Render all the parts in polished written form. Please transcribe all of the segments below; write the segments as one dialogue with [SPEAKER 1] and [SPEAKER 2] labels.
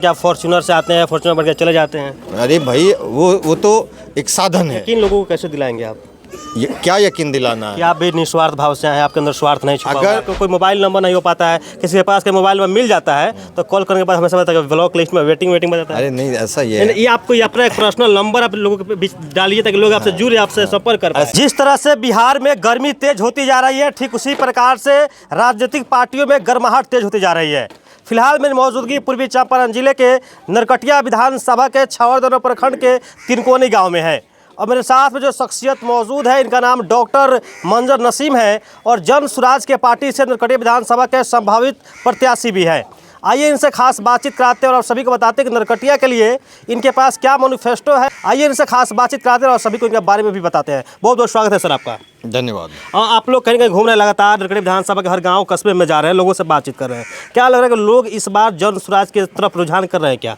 [SPEAKER 1] क्या फॉर्च्यूनर से आते हैं, फॉर्च्यूनर बढ़ के चले जाते हैं?
[SPEAKER 2] अरे भाई वो तो एक साधन है।
[SPEAKER 1] यकीन लोगों को कैसे दिलाएंगे आप?
[SPEAKER 2] क्या यकीन दिलाना है?
[SPEAKER 1] कि आप भी निस्वार्थ भाव से हैं, आपके अंदर स्वार्थ नहीं छुपा हुआ है।
[SPEAKER 2] अगर
[SPEAKER 1] आपको कोई मोबाइल नंबर नहीं हो पाता है, किसी के पास के मोबाइल नंबर मिल जाता है तो कॉल करने के बाद हमेशा बताता है ब्लॉक लिस्ट में वेटिंग बताता है।
[SPEAKER 2] अरे नहीं, ऐसा ही है।
[SPEAKER 1] ये आपको अपना एक पर्सनल नंबर आप लोगों के बीच डालिए ताकि लोग आपसे जुड़े, आपसे संपर्क कर पाए। जिस तरह से बिहार में गर्मी तेज होती जा रही है, ठीक उसी प्रकार से राजनीतिक पार्टियों में गर्माहट तेज होती जा रही है। फिलहाल मेरी मौजूदगी पूर्वी चंपारण जिले के नरकटिया विधानसभा के छावरदरा प्रखंड के तिनकोनी गांव में है और मेरे साथ में जो शख्सियत मौजूद है इनका नाम डॉक्टर मंजर नसीम है और जन स्वराज के पार्टी से नरकटिया विधानसभा के संभावित प्रत्याशी भी है। आइए इनसे खास बातचीत कराते हैं और सभी को बताते हैं कि नरकटिया के लिए इनके पास क्या मैनिफेस्टो है। आइए इनसे खास बातचीत कराते हैं और सभी को इनके बारे में भी बताते हैं। बहुत बहुत स्वागत है सर आपका।
[SPEAKER 2] धन्यवाद।
[SPEAKER 1] आप लोग कहीं घूम रहे हैं, लगातार नरकटिया विधानसभा के हर गांव कस्बे में जा रहे हैं, लोगों से बातचीत कर रहे हैं। क्या लग रहा है कि लोग इस बार जन स्वराज की तरफ रुझान कर रहे हैं क्या?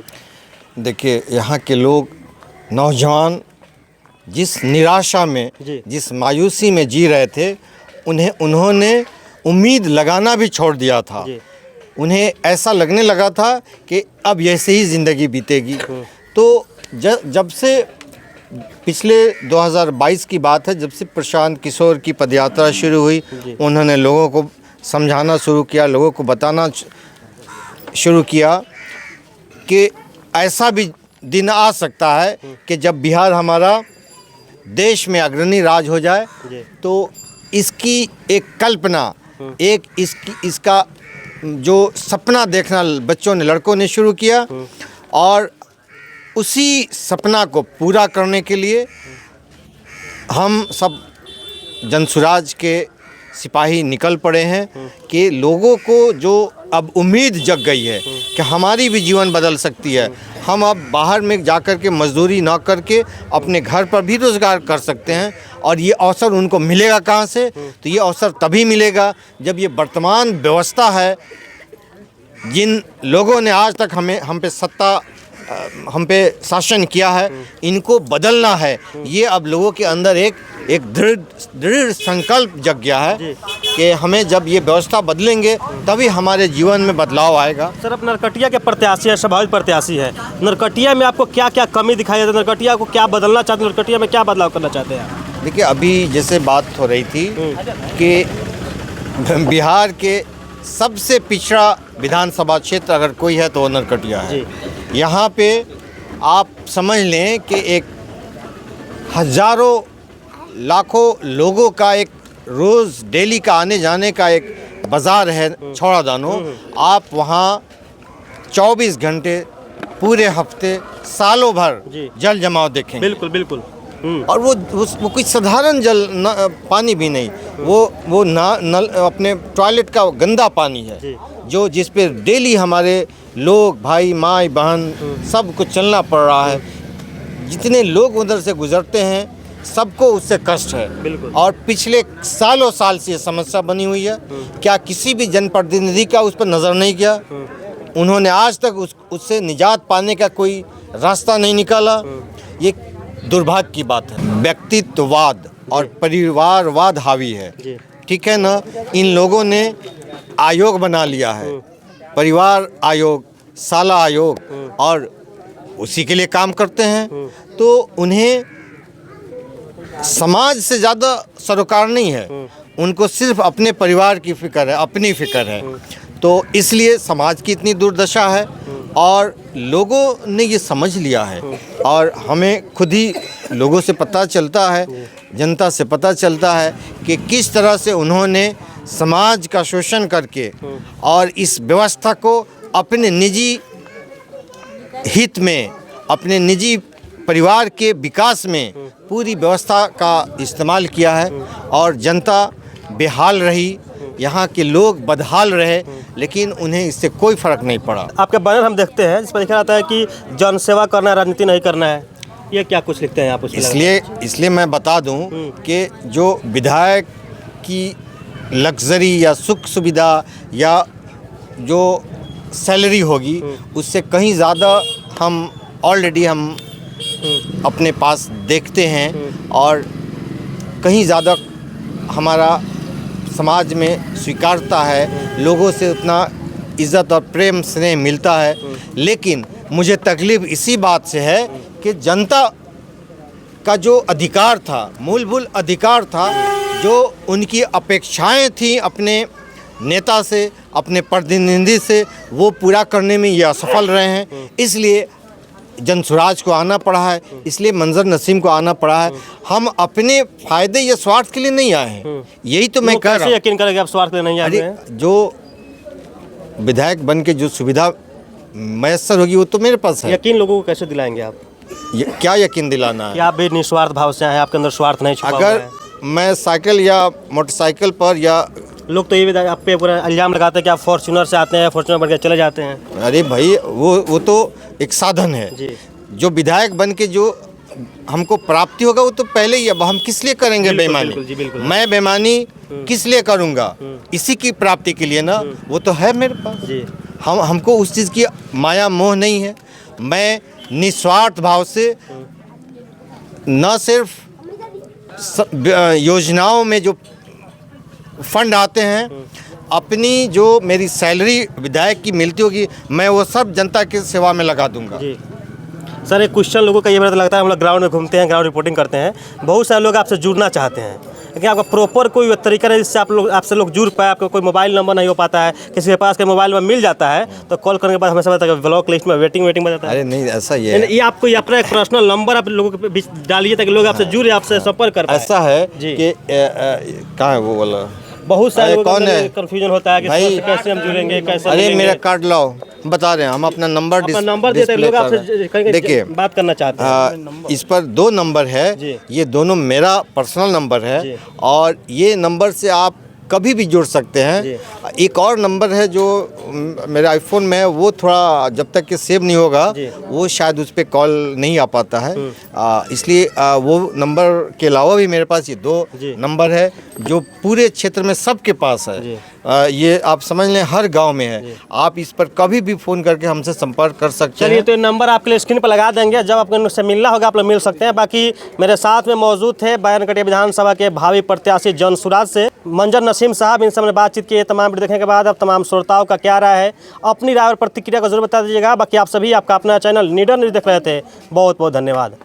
[SPEAKER 2] देखिए, यहाँ के लोग नौजवान जिस निराशा में, जिस मायूसी में जी रहे थे, उन्होंने उम्मीद लगाना भी छोड़ दिया था। उन्हें ऐसा लगने लगा था कि अब ऐसे ही ज़िंदगी बीतेगी। तो जब से पिछले 2022 की बात है, जब से प्रशांत किशोर की पदयात्रा शुरू हुई, उन्होंने लोगों को समझाना शुरू किया, लोगों को बताना शुरू किया कि ऐसा भी दिन आ सकता है कि जब बिहार हमारा देश में अग्रणी राज हो जाए तो इसकी एक कल्पना, इसका जो सपना देखना बच्चों ने, लड़कों ने शुरू किया और उसी सपना को पूरा करने के लिए हम सब जनसुराज के सिपाही निकल पड़े हैं कि लोगों को जो अब उम्मीद जग गई है कि हमारी भी जीवन बदल सकती है, हम अब बाहर में जाकर के मजदूरी ना करके अपने घर पर भी रोज़गार कर सकते हैं। और ये अवसर उनको मिलेगा कहाँ से? तो ये अवसर तभी मिलेगा जब ये वर्तमान व्यवस्था है, जिन लोगों ने आज तक हम पे शासन किया है, इनको बदलना है। ये अब लोगों के अंदर एक दृढ़ संकल्प जग गया है कि हमें जब ये व्यवस्था बदलेंगे तभी हमारे जीवन में बदलाव आएगा।
[SPEAKER 1] सर, आप नरकटिया के प्रत्याशी है, संभावित प्रत्याशी है। नरकटिया में आपको क्या क्या कमी दिखाई देती है? नरकटिया को क्या बदलना चाहते हैं? नरकटिया में क्या बदलाव करना चाहते हैं?
[SPEAKER 2] देखिए, अभी जैसे बात हो रही थी कि बिहार के सबसे पिछड़ा विधानसभा क्षेत्र अगर कोई है तो नरकटिया है। यहाँ पे आप समझ लें कि एक हज़ारों लाखों लोगों का एक रोज़ डेली का आने जाने का एक बाज़ार है छौड़ादानो। आप वहाँ 24 घंटे पूरे हफ्ते सालों भर जल जमाव देखेंगे। बिल्कुल बिल्कुल। और वो कोई साधारण पानी भी नहीं, वो नल अपने टॉयलेट का गंदा पानी है जो जिस पे डेली हमारे लोग, भाई, माँ, बहन सबको चलना पड़ रहा है। जितने लोग उधर से गुजरते हैं सबको उससे कष्ट है और पिछले सालों साल से ये समस्या बनी हुई है। क्या किसी भी जनप्रतिनिधि का उस पर नज़र नहीं किया? उन्होंने आज तक उससे निजात पाने का कोई रास्ता नहीं निकाला। ये दुर्भाग्य की बात है। व्यक्तित्ववाद और परिवारवाद हावी है, ठीक है ना? इन लोगों ने आयोग बना लिया है, परिवार आयोग, साला आयोग, और उसी के लिए काम करते हैं। तो उन्हें समाज से ज़्यादा सरोकार नहीं है, उनको सिर्फ अपने परिवार की फिक्र है, अपनी फिक्र है। तो इसलिए समाज की इतनी दुर्दशा है और लोगों ने ये समझ लिया है। और हमें खुद ही लोगों से पता चलता है, जनता से पता चलता है कि किस तरह से उन्होंने समाज का शोषण करके और इस व्यवस्था को अपने निजी हित में, अपने निजी परिवार के विकास में पूरी व्यवस्था का इस्तेमाल किया है और जनता बेहाल रही, यहाँ के लोग बदहाल रहे, लेकिन उन्हें इससे कोई फ़र्क नहीं पड़ा।
[SPEAKER 1] आपके बैनर हम देखते हैं जिस पर लिखा रहता है कि जन सेवा करना है, राजनीति नहीं करना है। ये क्या कुछ लिखते हैं आप?
[SPEAKER 2] इसलिए मैं बता दूं कि जो विधायक की लग्जरी या सुख सुविधा या जो सैलरी होगी उससे कहीं ज़्यादा हम ऑलरेडी अपने पास देखते हैं और कहीं ज़्यादा हमारा समाज में स्वीकारता है, लोगों से उतना इज़्ज़त और प्रेम स्नेह मिलता है। लेकिन मुझे तकलीफ़ इसी बात से है कि जनता का जो अधिकार था, मूलभूत अधिकार था, जो उनकी अपेक्षाएं थी अपने नेता से, अपने प्रतिनिधि से, वो पूरा करने में ये असफल रहे हैं। इसलिए जनसुराज को आना पड़ा है, इसलिए मंजर नसीम को आना पड़ा है। हम अपने फायदे या स्वार्थ के लिए नहीं आए हैं, यही तो मैं कह रहा हूँ।
[SPEAKER 1] यकीन करेंगे आप स्वार्थ के लिए नहीं आए हैं?
[SPEAKER 2] जो विधायक बन के जो सुविधा मैसर होगी वो तो मेरे पास है।
[SPEAKER 1] यकीन लोगों को कैसे दिलाएंगे आप?
[SPEAKER 2] क्या यकीन दिलाना है
[SPEAKER 1] कि आप भी निस्वार्थ भाव से आए हैं, आपके अंदर स्वार्थ नहीं छुपा हुआ
[SPEAKER 2] अगर
[SPEAKER 1] है?
[SPEAKER 2] मैं साइकिल या मोटरसाइकिल पर या
[SPEAKER 1] लोग तो ये भी आप पे पूरा इल्जाम लगाते हैं कि आप फॉर्च्यूनर से आते हैं, फॉर्च्यूनर बन के चले जाते हैं।
[SPEAKER 2] अरे भाई वो तो एक साधन है
[SPEAKER 1] जी।
[SPEAKER 2] जो विधायक बन के जो हमको प्राप्ति होगा वो तो पहले ही। अब हम किस लिए करेंगे
[SPEAKER 1] बिल्कुल,
[SPEAKER 2] बेईमानी?
[SPEAKER 1] बिल्कुल जी, बिल्कुल।
[SPEAKER 2] मैं बेईमानी किस लिए करूँगा? इसी की प्राप्ति के लिए ना, वो तो है मेरे पास।
[SPEAKER 1] जी।
[SPEAKER 2] हमको उस चीज़ की माया मोह नहीं है। मैं निस्वार्थ भाव से न सिर्फ योजनाओं में जो फंड आते हैं, अपनी जो मेरी सैलरी विधायक की मिलती होगी, मैं वो सब जनता की सेवा में लगा दूंगा।
[SPEAKER 1] जी सर, एक क्वेश्चन लोगों का ये बड़ा लगता है, हम लोग ग्राउंड में घूमते हैं, ग्राउंड रिपोर्टिंग करते हैं, बहुत सारे लोग आपसे जुड़ना चाहते हैं, लेकिन आपका प्रॉपर कोई तरीका है जिससे आपसे लोग जुड़ पाए? आपका कोई मोबाइल नंबर नहीं हो पाता है, किसी के पास के मोबाइल नंबर मिल जाता है तो कॉल करने के बाद हमेशा बताता है ब्लॉक लिस्ट में वेटिंग बताता है।
[SPEAKER 2] अरे नहीं, ऐसा ही है।
[SPEAKER 1] ये आपको अपना एक पर्सनल नंबर आप लोगों के बीच डालिए ताकि लोग आपसे जुड़े, आपसे संपर्क कर पाए।
[SPEAKER 2] ऐसा है
[SPEAKER 1] जी।
[SPEAKER 2] कि कहाँ है वो वाला?
[SPEAKER 1] बहुत सारे लोगों
[SPEAKER 2] कौन
[SPEAKER 1] को
[SPEAKER 2] है?
[SPEAKER 1] कंफ्यूजन होता है कि
[SPEAKER 2] भाई,
[SPEAKER 1] कैसे हम जुड़ेंगे, कैसे
[SPEAKER 2] अरे
[SPEAKER 1] मिलेंगे।
[SPEAKER 2] मेरा कार्ड लाओ, बता रहे हैं हम अपना नंबर
[SPEAKER 1] अपना नंबर देते हैं, लोग आपसे
[SPEAKER 2] देखिए
[SPEAKER 1] बात करना चाहते हैं।
[SPEAKER 2] इस पर 2 नंबर है,
[SPEAKER 1] जी।
[SPEAKER 2] ये दोनों मेरा पर्सनल नंबर
[SPEAKER 1] जी।
[SPEAKER 2] है और ये नंबर से आप कभी भी जुड़ सकते हैं। एक और नंबर है जो मेरे आईफोन में है, वो थोड़ा जब तक कि सेव नहीं होगा
[SPEAKER 1] जी।
[SPEAKER 2] वो शायद उस पर कॉल नहीं आ पाता है। इसलिए वो नंबर के अलावा भी मेरे पास ये 2
[SPEAKER 1] जी।
[SPEAKER 2] नंबर है जो पूरे क्षेत्र में सबके पास
[SPEAKER 1] जी।
[SPEAKER 2] है। ये आप समझ लें हर गांव में है। आप इस पर कभी भी फ़ोन करके हमसे संपर्क कर सकते
[SPEAKER 1] चलिए,
[SPEAKER 2] हैं।
[SPEAKER 1] तो ये नंबर आपके लिए स्क्रीन पर लगा देंगे, जब आपको इनसे मिलना होगा आप लोग मिल सकते हैं। बाकी मेरे साथ में मौजूद थे बयानकटिया विधानसभा के भावी प्रत्याशी जनसुराज से मंजर नसीम साहब। इनसे हमने बातचीत की। तमाम वीडियो देखने के बाद अब तमाम श्रोताओं का क्या राय है, अपनी राय और प्रतिक्रिया को जरूर बता दीजिएगा। बाकी आप सभी, आपका अपना चैनल नीडर न्यूज़ देख रहे थे। बहुत बहुत धन्यवाद।